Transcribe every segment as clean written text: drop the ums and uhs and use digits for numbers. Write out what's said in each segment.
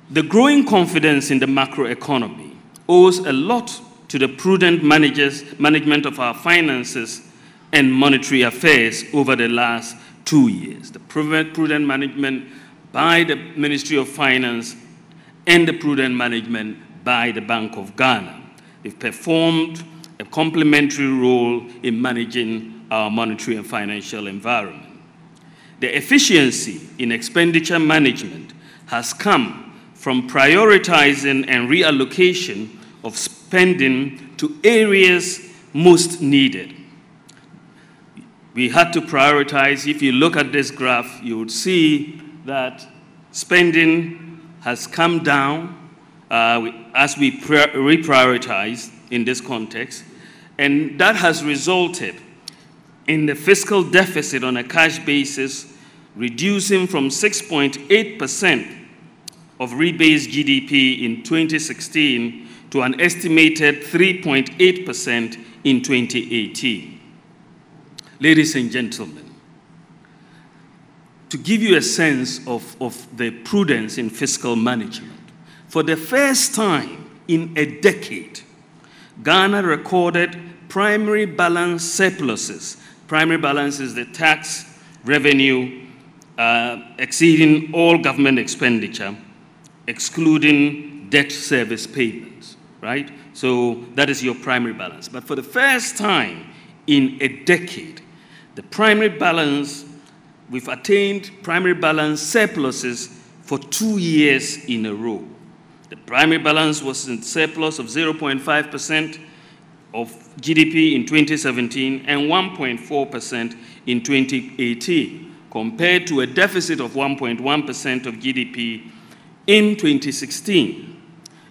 The growing confidence in the macroeconomy owes a lot to the prudent management of our finances and monetary affairs over the last 2 years. The prudent management by the Ministry of Finance and the prudent management by the Bank of Ghana. They've performed a complementary role in managing our monetary and financial environment. The efficiency in expenditure management has come from prioritizing and reallocation of spending to areas most needed. We had to prioritize. If you look at this graph, you would see that spending has come down as we reprioritize in this context, and that has resulted in the fiscal deficit on a cash basis reducing from 6.8% of rebased GDP in 2016 to an estimated 3.8% in 2018. Ladies and gentlemen, to give you a sense of the prudence in fiscal management, for the first time in a decade, Ghana recorded primary balance surpluses. Primary balance is the tax revenue exceeding all government expenditure, excluding debt service payments, right? So that is your primary balance. But for the first time in a decade, the primary balance, we've attained primary balance surpluses for 2 years in a row. The primary balance was in surplus of 0.5% of GDP in 2017 and 1.4% in 2018, compared to a deficit of 1.1% of GDP in 2016.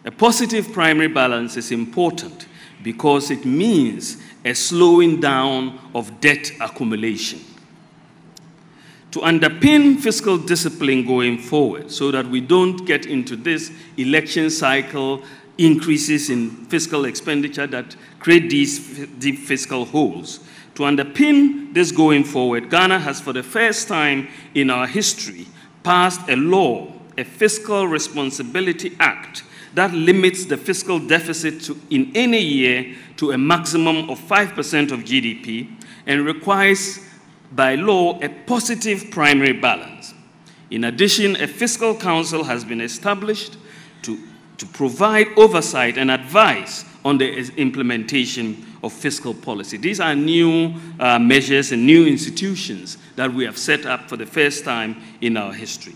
A positive primary balance is important because it means a slowing down of debt accumulation. To underpin fiscal discipline going forward so that we don't get into this election cycle increases in fiscal expenditure that create these deep fiscal holes. To underpin this going forward, Ghana has for the first time in our history passed a law, a Fiscal Responsibility Act, that limits the fiscal deficit in any year to a maximum of 5% of GDP and requires by law a positive primary balance. In addition, a fiscal council has been established to provide oversight and advice on the implementation of fiscal policy. These are new measures and new institutions that we have set up for the first time in our history.